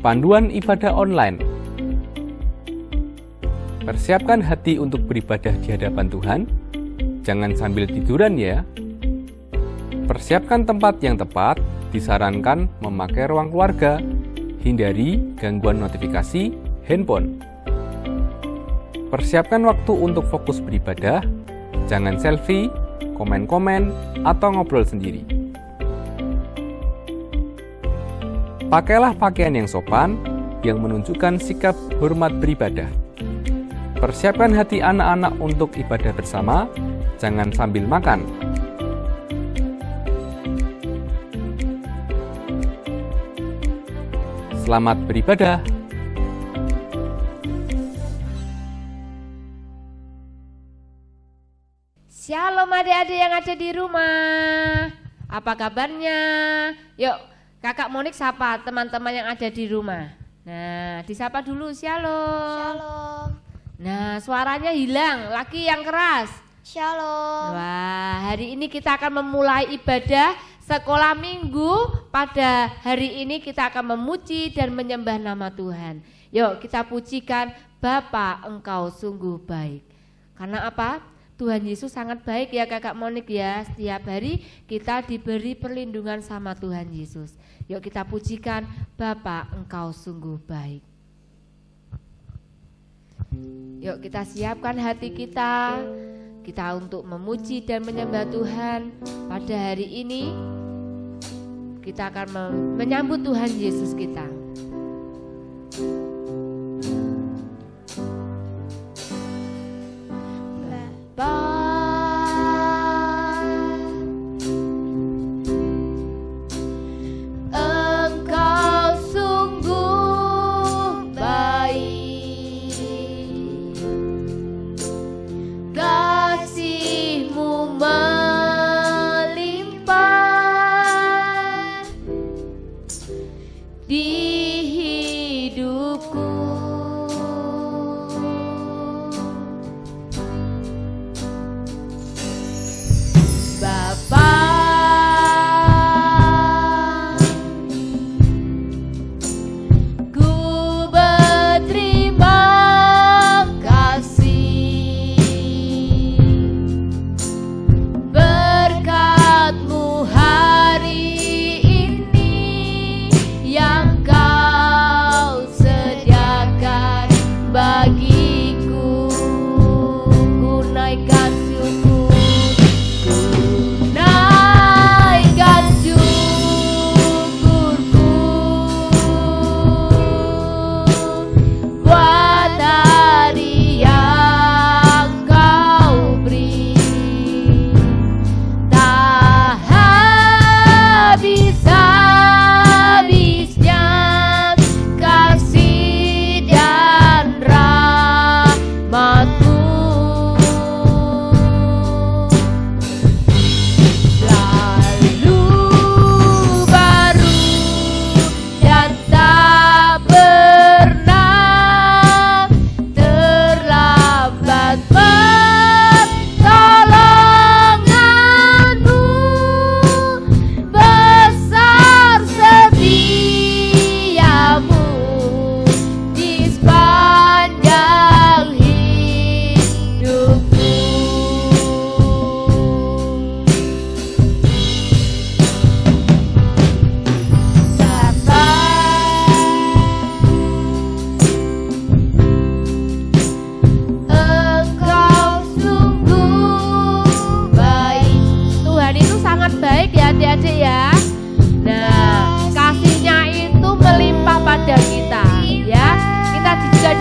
Panduan ibadah online. Persiapkan hati untuk beribadah di hadapan Tuhan. Jangan sambil tiduran ya. Persiapkan tempat yang tepat. Disarankan memakai ruang keluarga. Hindari gangguan notifikasi handphone. Persiapkan waktu untuk fokus beribadah. Jangan selfie, komen-komen, atau ngobrol sendiri. Pakailah pakaian yang sopan, yang menunjukkan sikap hormat beribadah. Persiapkan hati anak-anak untuk ibadah bersama, jangan sambil makan. Selamat beribadah. Shalom adik-adik yang ada di rumah. Apa kabarnya? Yuk, Kakak Monik sapa teman-teman yang ada di rumah. Nah, disapa dulu, shalom. Shalom. Nah, suaranya hilang, lagi yang keras. Shalom. Wah, hari ini kita akan memulai ibadah sekolah minggu. Pada hari ini kita akan memuji dan menyembah nama Tuhan. Yuk, kita pujikan Bapa, Engkau sungguh baik. Karena apa? Tuhan Yesus sangat baik ya Kakak Monik ya. Setiap hari kita diberi perlindungan sama Tuhan Yesus. Yuk kita pujikan Bapa, Engkau sungguh baik. Yuk kita siapkan hati kita untuk memuji dan menyembah Tuhan. Pada hari ini kita akan menyambut Tuhan Yesus kita.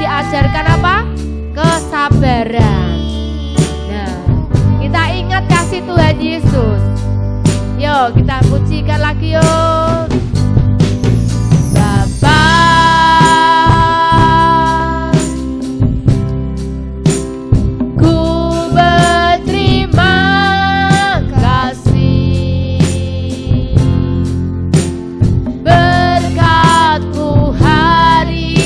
Diajarkan apa? Kesabaran. Nah, kita ingat kasih Tuhan Yesus. Yuk kita pujikan lagi yuk. Bapa, ku berterima kasih berkat-Mu hari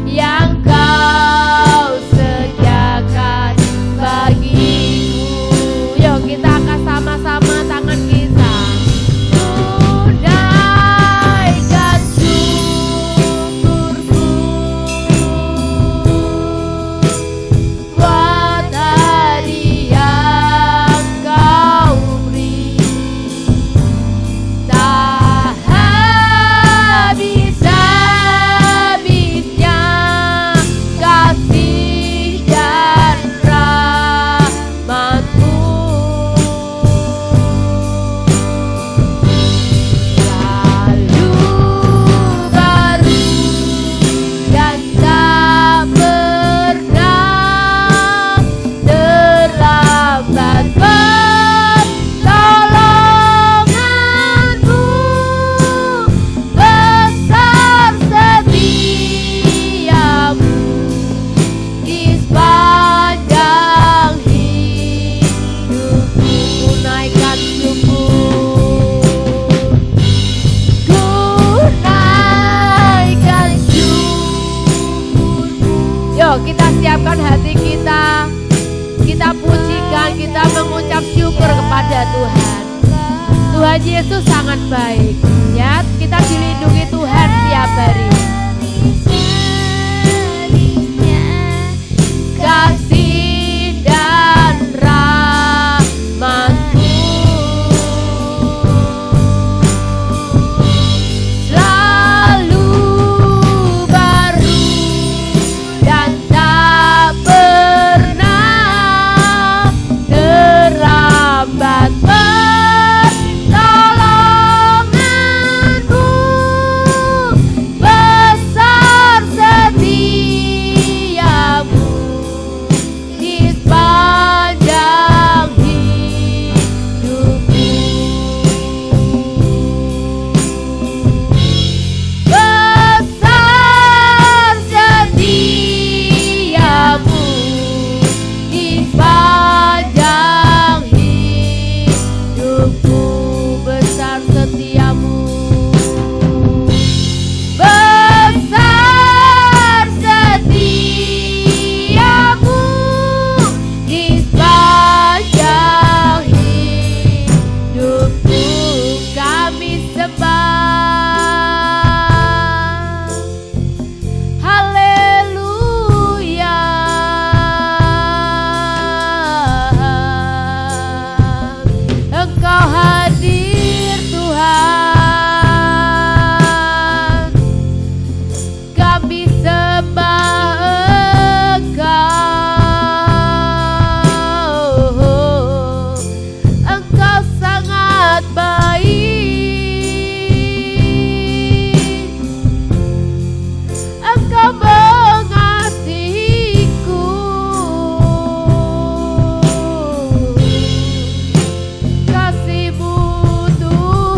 yang Kau sediakan bagiku. Yuk kita angkat sama-sama tangan kita. kepada Tuhan. Tuhan Yesus sangat baik. Ya, kita dilindungi Tuhan tiap hari. Kasih dan rahmat-Mu selalu baru dan tak pernah terlambat. Pertolongan-Mu besar setiamu di sepanjang hidupku. Besar setiamu di sepanjang hidupku. Besar setiamu. Besar setiamu di sepanjang hidupku. Kami sembah. Haleluya. Engkau hadir Tuhan. Kami sembah Engkau. Engkau sangat baik. Engkau mengasihiku. Kasih-Mu Tuhan.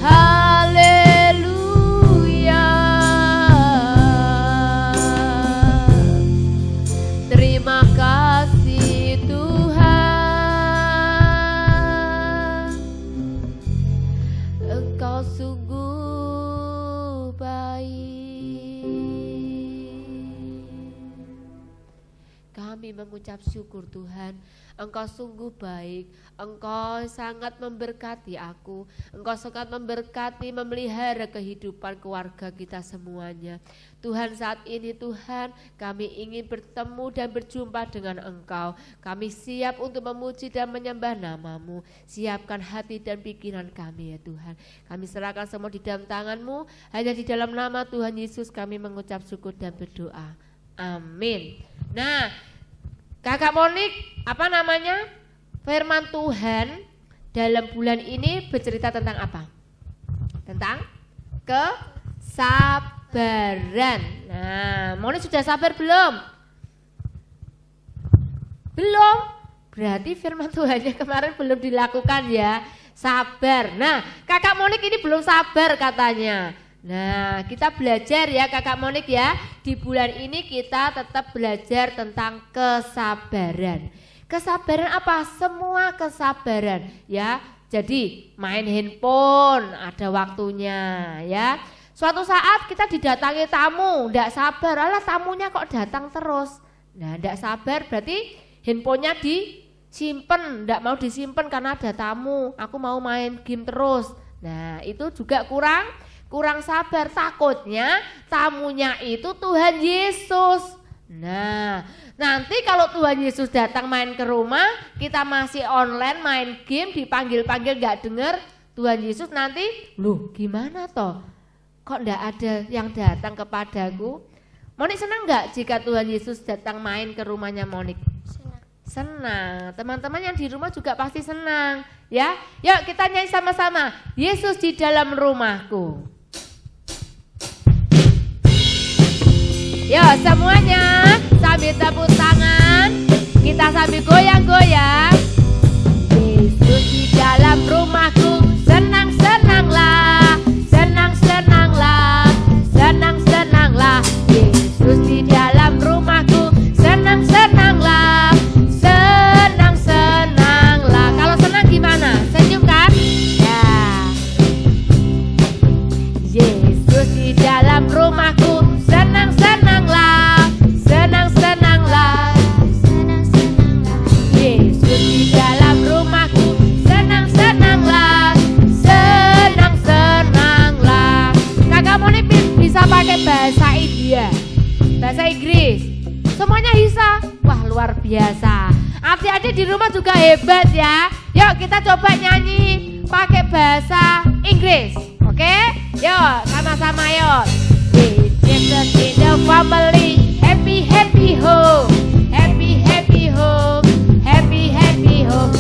Haleluya. Terima kasih Tuhan. Engkau sungguh baik. Kami mengucap syukur Tuhan. Engkau sungguh baik. Engkau sangat memberkati aku. Engkau sangat memberkati, memelihara kehidupan keluarga kita semuanya. Tuhan, saat ini Tuhan, kami ingin bertemu dan berjumpa dengan Engkau. Kami siap untuk memuji dan menyembah nama-Mu. Siapkan hati dan pikiran kami ya Tuhan. Kami serahkan semua di dalam tangan-Mu. Hanya di dalam nama Tuhan Yesus kami mengucap syukur dan berdoa. Amin. Nah, Kakak Monik, apa namanya? Firman Tuhan dalam bulan ini bercerita tentang apa? Tentang kesabaran. Nah, Monik sudah sabar belum? Belum? Berarti firman Tuhannya kemarin belum dilakukan ya. Sabar. Nah, Kakak Monik ini belum sabar katanya. Nah, kita belajar ya Kakak Monik ya. Di bulan ini kita tetap belajar tentang kesabaran. Kesabaran apa? Semua kesabaran ya. Jadi main handphone ada waktunya ya. Suatu saat kita didatangi tamu, ndak sabar, alah tamunya kok datang terus. Nah, ndak sabar berarti handphonenya disimpan, ndak mau disimpan karena ada tamu. Aku mau main game terus. Nah, itu juga kurang sabar, takutnya tamunya itu Tuhan Yesus. Nah, nanti kalau Tuhan Yesus datang main ke rumah, kita masih online main game, dipanggil-panggil gak denger Tuhan Yesus, nanti loh gimana toh? Kok gak ada yang datang kepadaku? Monik senang gak jika Tuhan Yesus datang main ke rumahnya Monik? Senang. Teman-teman yang di rumah juga pasti senang ya. Yuk kita nyanyi sama-sama. Yesus di dalam rumahku. Yuk semuanya sambil tepuk tangan, kita sambil goyang-goyang. Yesus di dalam rumahku, senang-senanglah, senang-senanglah, senang-senanglah. Yesus di dalam rumahku, senang-senanglah, senang-senanglah. Kalau senang gimana? Senyum kan? Ya. Yesus di dalam rumahku, senang-senanglah, senang-senanglah. bahasa Inggris. Semuanya bisa. Wah, luar biasa. Adik-adik di rumah juga hebat ya. Yuk kita coba nyanyi pakai bahasa Inggris. Oke? Yuk sama-sama yuk. Jesus in the family, happy happy home, happy happy home, happy happy home.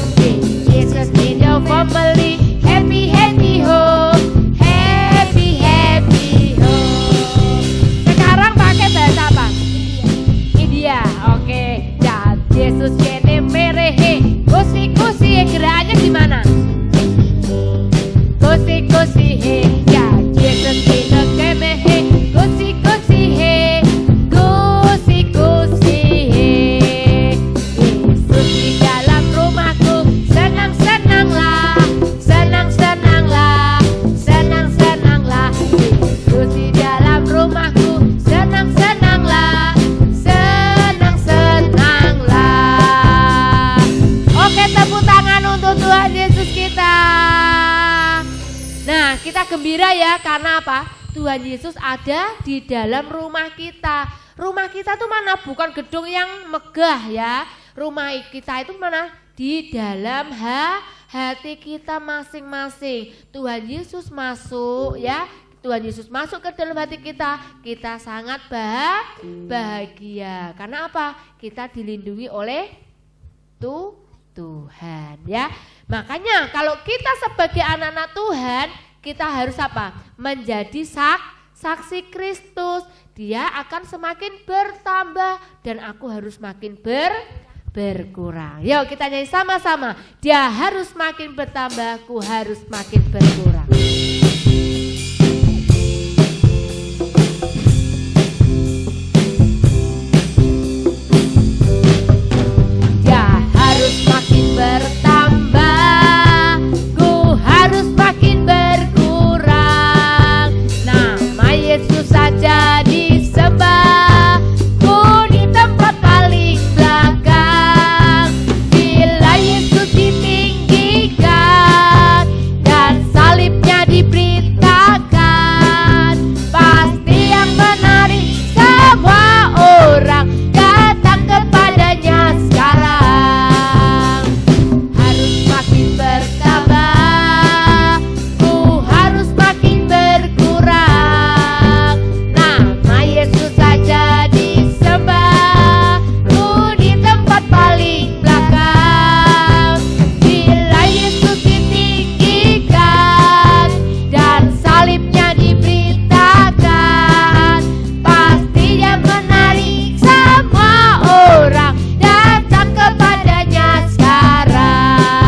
Jesus in the family, happy happy home, happy happy home. Sekarang pakai bahasa apa? India. Oke. Ya, Yesus kene merehe, kusi gerakannya gimana? Kusi he, ya Yesus kene kemehe, kusi he, kusi he. Yesus di dalam rumahku, senang-senanglah, senang-senanglah, senang-senanglah. Yesus di dalam rumahku, senang-senanglah, senang-senanglah. Oke, tepuk tangan untuk Tuhan Yesus kita. Nah, kita gembira ya, karena apa? Tuhan Yesus ada di dalam rumah kita. Rumah kita tuh mana? Bukan gedung yang megah ya. Rumah kita itu mana? Di dalam hati kita masing-masing. Tuhan Yesus masuk ya. Tuhan Yesus masuk ke dalam hati kita sangat bahagia. Karena apa? Kita dilindungi oleh Tuhan ya. Makanya kalau kita sebagai anak-anak Tuhan, kita harus apa? Menjadi saksi Kristus. Dia akan semakin bertambah dan aku harus makin berkurang. Yuk kita nyanyi sama-sama. Dia harus makin bertambah, aku harus makin berkurang. Dia harus makin bertambah, ku harus makin berkurang. Nama Yesus saja disembah, ku di tempat paling belakang. Bila Yesus ditinggikan dan salibnya diberitakan, pasti yang menarik semua orang datang kepadanya sekarang. Harus makin bertambah, ku harus makin berkurang. Nama Yesus saja disembah, ku di tempat paling belakang. Bila Yesus ditinggikan dan salibnya diberitakan, pasti yang menarik semua orang datang kepadanya sekarang.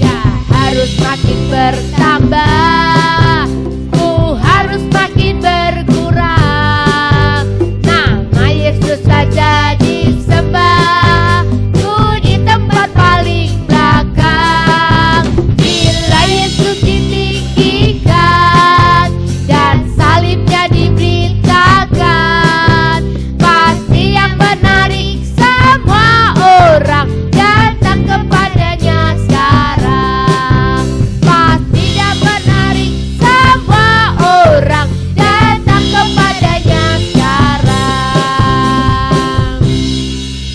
Ya harus makin bertambah, ku harus makin berkurang. Nama Yesus saja disembah, ku di tempat paling belakang. Bila Yesus ditinggikan dan salibnya diberitakan, pasti yang menarik semua orang datang kepadanya sekarang. Pasti yang menarik semua orang datang kepadanya sekarang.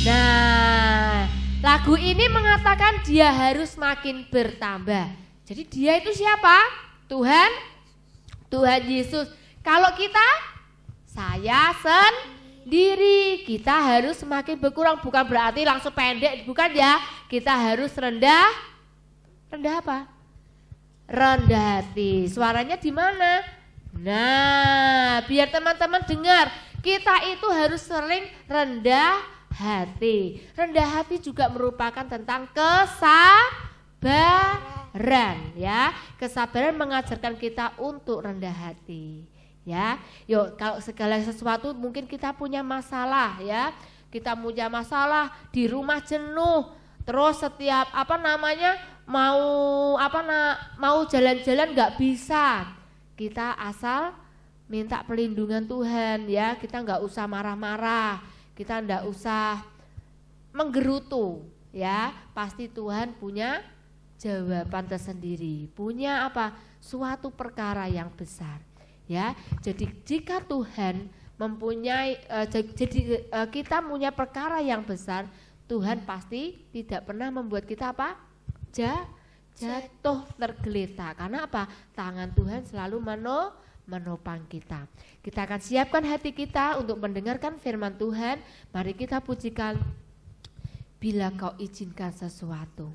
Nah, lagu ini mengatakan dia harus makin bertambah. Jadi dia itu siapa? Tuhan Yesus. Kalau kita, saya sendiri, kita harus semakin berkurang. Bukan berarti langsung pendek, bukan ya. Kita harus rendah apa? Rendah hati. Suaranya di mana? Nah, biar teman-teman dengar, kita itu harus sering rendah hati. Rendah hati juga merupakan tentang kesabaran ya. Kesabaran mengajarkan kita untuk rendah hati. Ya, yuk kalau segala sesuatu mungkin kita punya masalah ya. Kita punya masalah di rumah jenuh. Terus setiap mau jalan-jalan nggak bisa. Kita asal minta perlindungan Tuhan ya. Kita nggak usah marah-marah. Kita nggak usah menggerutu ya. Pasti Tuhan punya jawaban tersendiri. Punya apa? Suatu perkara yang besar. Ya, jadi jika Tuhan mempunyai kita punya perkara yang besar, Tuhan pasti tidak pernah membuat kita apa? Jatuh tergeletak. Karena apa? Tangan Tuhan selalu menopang kita. Kita akan siapkan hati kita untuk mendengarkan firman Tuhan. Mari kita pujikan Bila Kau Izinkan Sesuatu.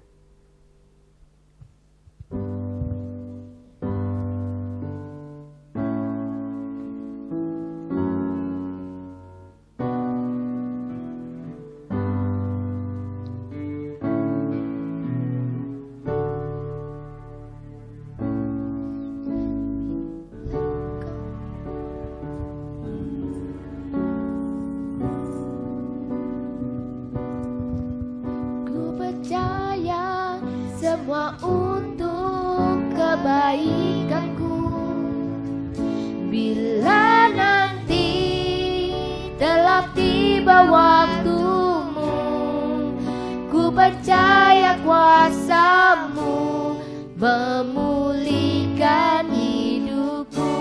Semua untuk kebaikanku. Bila nanti telah tiba waktumu, ku percaya kuasa-Mu memulihkan hidupku.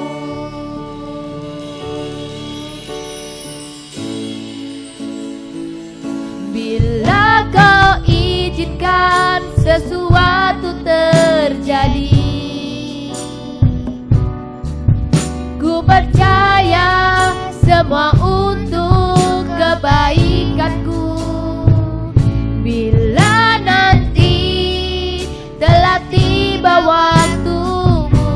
Bila Kau izinkan sesuatu terjadi, ku percaya semua untuk kebaikanku. Bila nanti telah tiba waktumu,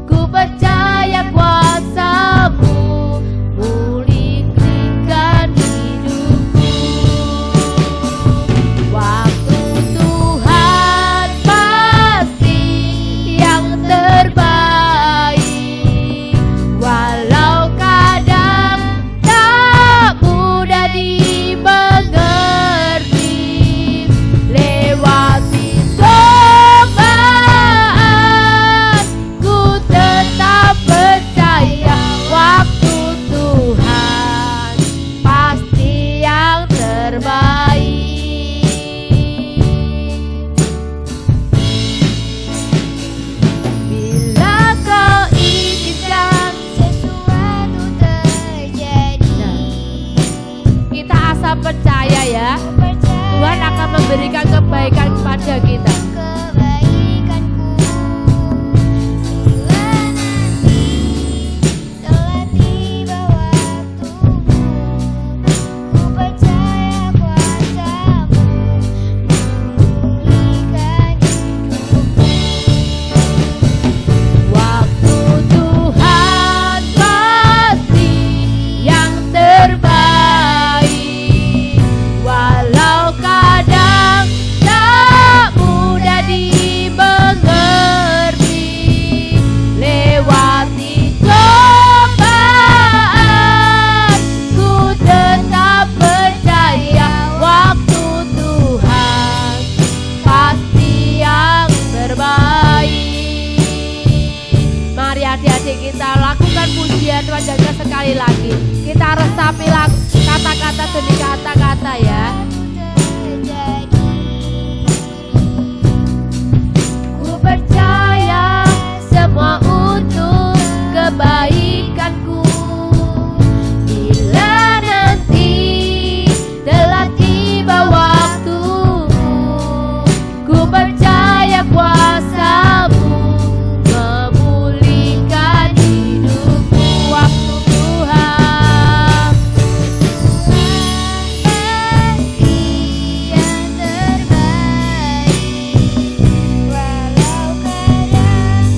ku percaya kuasa-Mu mulihkan hidupku. Waktu Tuhan pasti yang terbaik, walau kadang tak mudah dimengerti. Lewati cobaan, ku tetap percaya waktu Tuhan pasti yang terbaik. Bila Kau izinkan sesuatu terjadi, kita asal percaya ya, Tuhan akan memberikan kebaikan kepada kita. Kebaikanku, bila nanti telah tiba waktumu, ku percaya kuasa-Mu memulihkan hidupku. Waktu Tuhan pasti yang terbaik, walau kadang tak mudah dimengerti. Lewati cobaan, ku tetap percaya waktu Tuhan pasti yang terbaik. Mari adik-adik kita lakukan pujian wajahnya sekali lagi. Kita resapi kata-kata demi kata-kata ya. Ku percaya semua untuk kebaikanku. Bila nanti telah tiba waktumu, ku percaya kuasa-Mu memulihkan hidupku. Waktu Tuhan Yang terbaik, walau kadang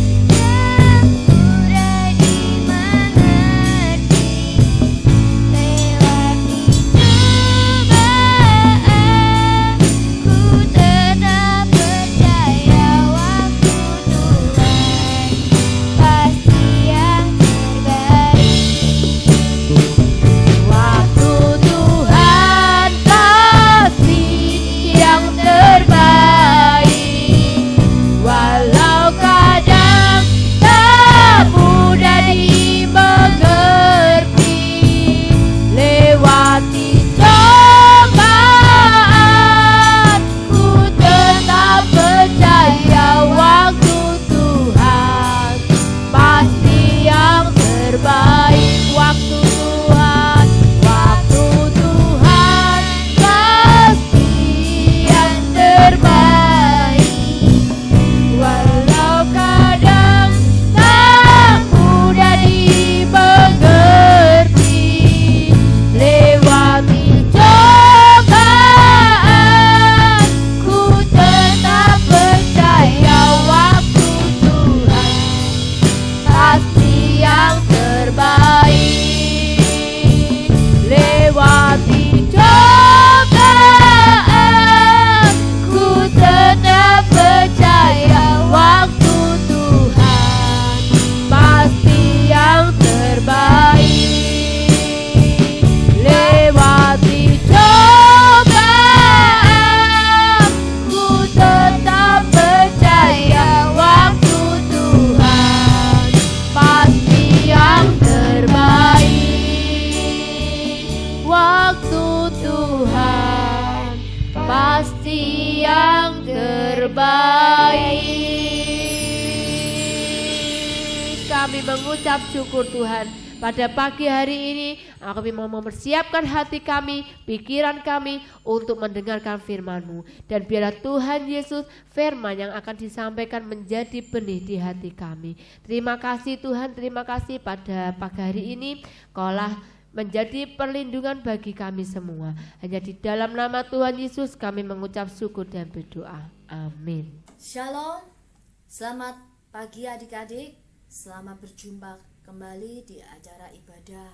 kami mengucap syukur Tuhan. Pada pagi hari ini kami mau mempersiapkan hati kami, pikiran kami untuk mendengarkan firman-Mu. Dan biarlah Tuhan Yesus firman yang akan disampaikan menjadi benih di hati kami. Terima kasih Tuhan, terima kasih pada pagi hari ini Kaulah menjadi perlindungan bagi kami semua. Hanya di dalam nama Tuhan Yesus kami mengucap syukur dan berdoa. Amin. Shalom, selamat pagi adik-adik, selamat berjumpa kembali di acara ibadah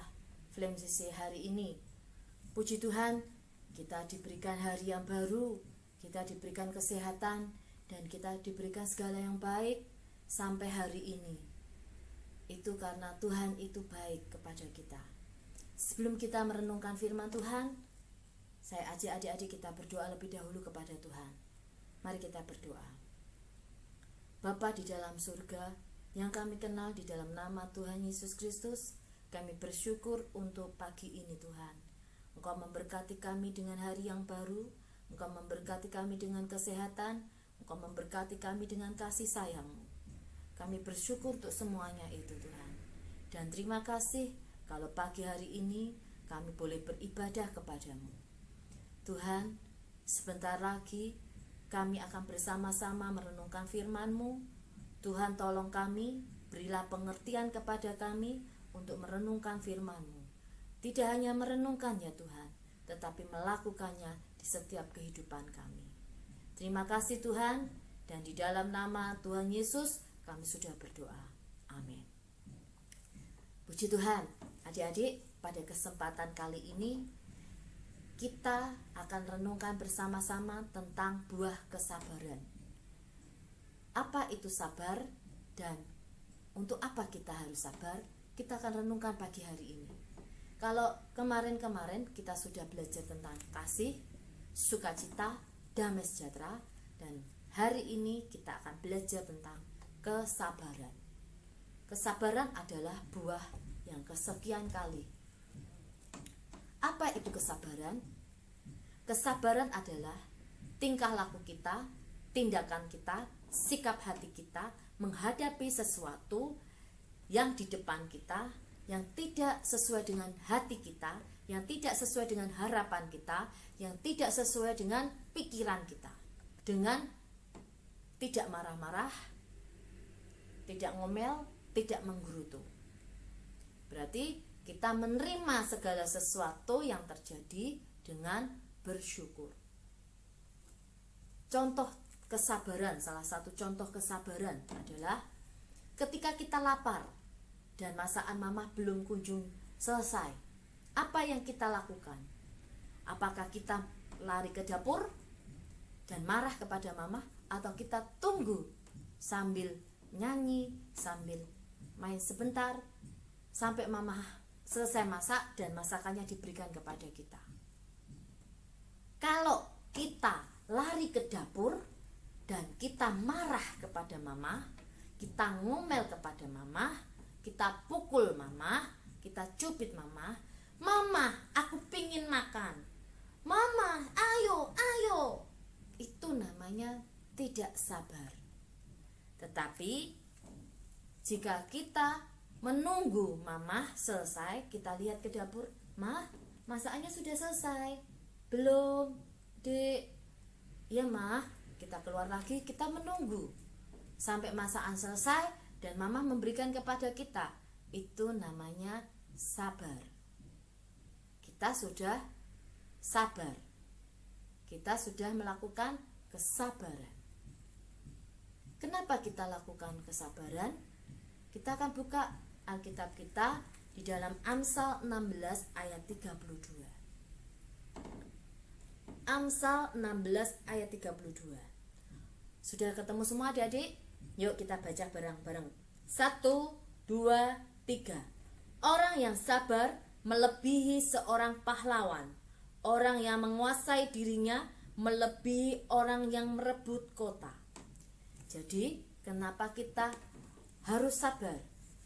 Flame CC hari ini. Puji Tuhan, kita diberikan hari yang baru, kita diberikan kesehatan, dan kita diberikan segala yang baik sampai hari ini. Itu karena Tuhan itu baik kepada kita. Sebelum kita merenungkan firman Tuhan, saya ajak adik-adik kita berdoa lebih dahulu kepada Tuhan. Mari kita berdoa. Bapa di dalam surga, yang kami kenal di dalam nama Tuhan Yesus Kristus, kami bersyukur untuk pagi ini Tuhan. Engkau memberkati kami dengan hari yang baru, Engkau memberkati kami dengan kesehatan, Engkau memberkati kami dengan kasih sayang-Mu. Kami bersyukur untuk semuanya itu Tuhan. Dan terima kasih kalau pagi hari ini kami boleh beribadah kepada-Mu. Tuhan, sebentar lagi kami akan bersama-sama merenungkan firman-Mu. Tuhan tolong kami, berilah pengertian kepada kami untuk merenungkan firman-Mu. Tidak hanya merenungkan ya Tuhan, tetapi melakukannya di setiap kehidupan kami. Terima kasih Tuhan, dan di dalam nama Tuhan Yesus kami sudah berdoa. Amin. Puji Tuhan, adik-adik, pada kesempatan kali ini kita akan renungkan bersama-sama tentang buah kesabaran. Apa itu sabar dan untuk apa kita harus sabar? Kita akan renungkan pagi hari ini. Kalau kemarin-kemarin kita sudah belajar tentang kasih, sukacita, damai sejahtera, dan hari ini kita akan belajar tentang kesabaran. Kesabaran adalah buah yang kesekian kali. Apa itu kesabaran? Kesabaran adalah tingkah laku kita, tindakan kita, sikap hati kita menghadapi sesuatu yang di depan kita, yang tidak sesuai dengan hati kita, yang tidak sesuai dengan harapan kita, yang tidak sesuai dengan pikiran kita. Dengan tidak marah-marah, tidak ngomel, tidak menggerutu. Berarti kita menerima segala sesuatu yang terjadi dengan bersyukur. Contoh kesabaran, salah satu contoh kesabaran adalah ketika kita lapar dan masakan mama belum kunjung selesai. Apa yang kita lakukan? Apakah kita lari ke dapur dan marah kepada mama, atau kita tunggu sambil nyanyi, sambil main sebentar sampai mama selesai masak dan masakannya diberikan kepada kita? Kalau kita lari ke dapur dan kita marah kepada mama, kita ngomel kepada mama, kita pukul mama, kita cubit mama, "Mama, aku pingin makan. Mama, ayo, ayo." Itu namanya tidak sabar. Tetapi jika kita menunggu mama selesai, kita lihat ke dapur, "Mah, masakannya sudah selesai." "Belum, Dek." "Ya, Mah." Kita keluar lagi, kita menunggu sampai masakan selesai dan mama memberikan kepada kita. Itu namanya sabar. Kita sudah sabar. Kita sudah melakukan kesabaran. Kenapa kita lakukan kesabaran? Kita akan buka Alkitab kita di dalam Amsal 16 ayat 32. Amsal 16 ayat 32. Sudah ketemu semua adik-adik? Yuk kita baca bareng-bareng. 1, 2, 3. Orang yang sabar melebihi seorang pahlawan. Orang yang menguasai dirinya melebihi orang yang merebut kota. Jadi, kenapa kita harus sabar?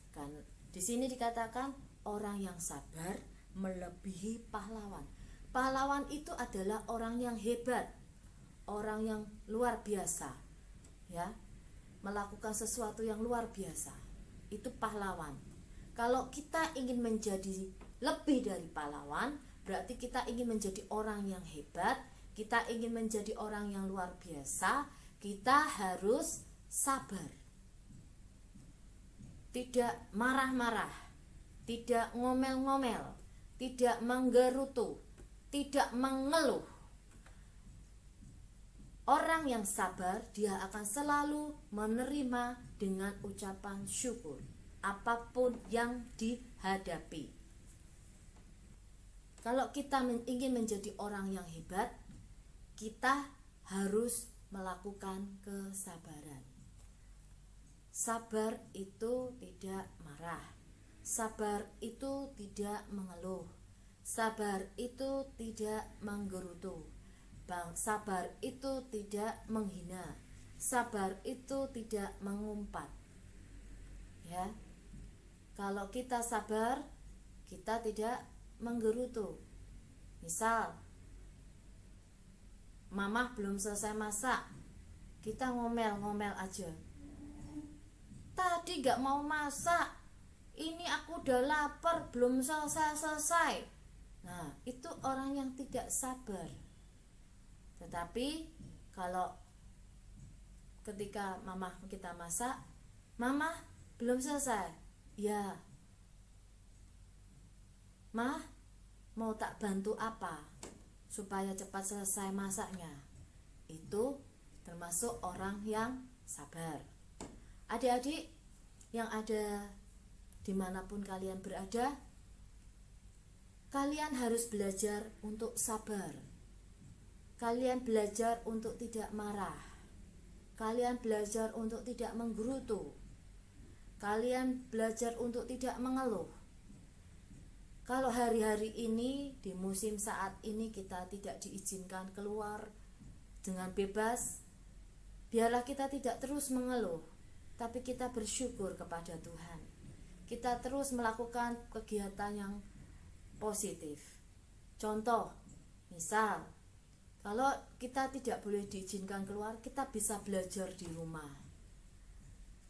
Kan di sini dikatakan orang yang sabar melebihi pahlawan. Pahlawan itu adalah orang yang hebat, orang yang luar biasa, ya, melakukan sesuatu yang luar biasa. itu pahlawan. Kalau kita ingin menjadi lebih dari pahlawan, berarti kita ingin menjadi orang yang hebat, kita ingin menjadi orang yang luar biasa, kita harus sabar. Tidak marah-marah, tidak ngomel-ngomel, tidak menggerutu, tidak mengeluh. Orang yang sabar, dia akan selalu menerima dengan ucapan syukur apapun yang dihadapi. Kalau kita ingin menjadi orang yang hebat, kita harus melakukan kesabaran. Sabar itu tidak marah. Sabar itu tidak mengeluh. Sabar itu tidak menggerutu. Sabar itu tidak menghina. Sabar itu tidak mengumpat. Ya. Kalau kita sabar, kita tidak menggerutu. Misal, mamah belum selesai masak, kita ngomel-ngomel aja. Tadi gak mau masak, ini aku udah lapar, belum selesai-selesai. Nah, itu orang yang tidak sabar. Tetapi kalau ketika mamah kita masak, mamah belum selesai, ya, mah mau tak bantu apa supaya cepat selesai masaknya. Itu termasuk orang yang sabar. Adik-adik yang ada dimanapun kalian berada, kalian harus belajar untuk sabar. Kalian belajar untuk tidak marah. Kalian belajar untuk tidak menggerutu. Kalian belajar untuk tidak mengeluh. Kalau hari-hari ini, di musim saat ini kita tidak diizinkan keluar dengan bebas, biarlah kita tidak terus mengeluh, tapi kita bersyukur kepada Tuhan. Kita terus melakukan kegiatan yang positif. Contoh, misal, kalau kita tidak boleh diizinkan keluar, kita bisa belajar di rumah.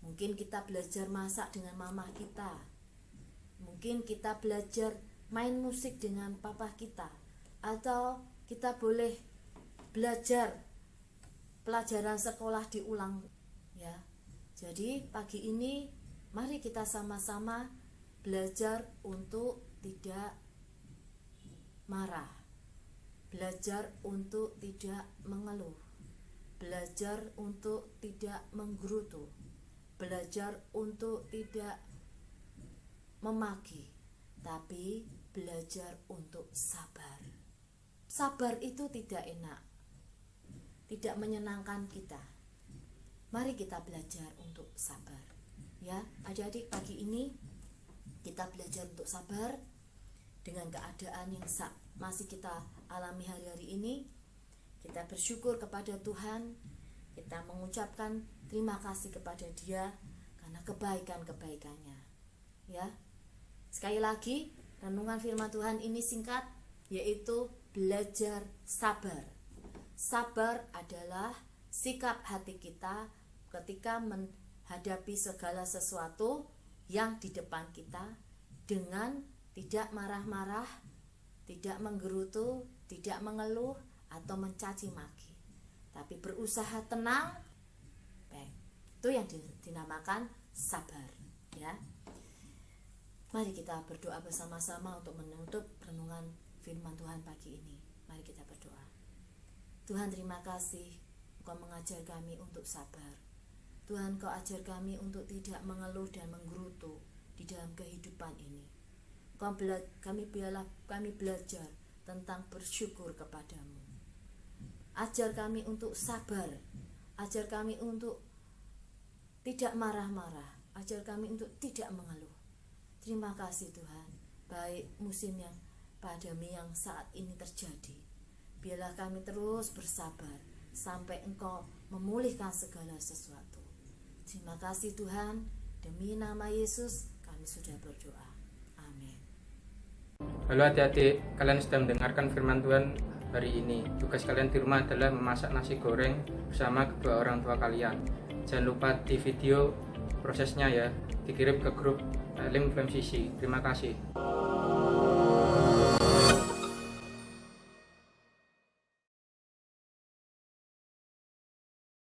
Mungkin kita belajar masak dengan mamah kita. Mungkin kita belajar main musik dengan papa kita. Atau kita boleh belajar pelajaran sekolah diulang. Ya. Jadi pagi ini mari kita sama-sama belajar untuk tidak marah. Belajar untuk tidak mengeluh. Belajar untuk tidak menggerutu. Belajar untuk tidak memaki, tapi belajar untuk sabar. Sabar itu tidak enak, tidak menyenangkan kita. Mari kita belajar untuk sabar. Ya, adik-adik, pagi ini kita belajar untuk sabar dengan keadaan yang masih kita alami hari-hari ini. Kita bersyukur kepada Tuhan, kita mengucapkan terima kasih kepada Dia karena kebaikan-kebaikannya. Ya, sekali lagi renungan firman Tuhan ini singkat, yaitu belajar sabar. Sabar adalah sikap hati kita ketika menghadapi segala sesuatu yang di depan kita dengan tidak marah-marah, tidak menggerutu, tidak mengeluh atau mencaci maki, tapi berusaha tenang. Baik, itu yang dinamakan sabar, ya. Mari kita berdoa bersama-sama untuk menutup renungan firman Tuhan pagi ini. Mari kita berdoa. Tuhan, terima kasih Engkau mengajar kami untuk sabar. Tuhan, Engkau ajar kami untuk tidak mengeluh dan menggerutu di dalam kehidupan ini. Kami belajar tentang bersyukur kepadamu. Ajar kami untuk sabar. Ajar kami untuk tidak marah-marah. Ajar kami untuk tidak mengeluh. Terima kasih Tuhan. Baik musim yang pandemi yang saat ini terjadi, biarlah kami terus bersabar sampai Engkau memulihkan segala sesuatu. Terima kasih Tuhan. Demi nama Yesus kami sudah berdoa. Amin. Halo adik-adik, kalian sedang mendengarkan firman Tuhan hari ini. Tugas kalian di rumah adalah memasak nasi goreng bersama kedua orang tua kalian. Jangan lupa di video prosesnya ya, dikirim ke grup Lim Flame CC. Terima kasih.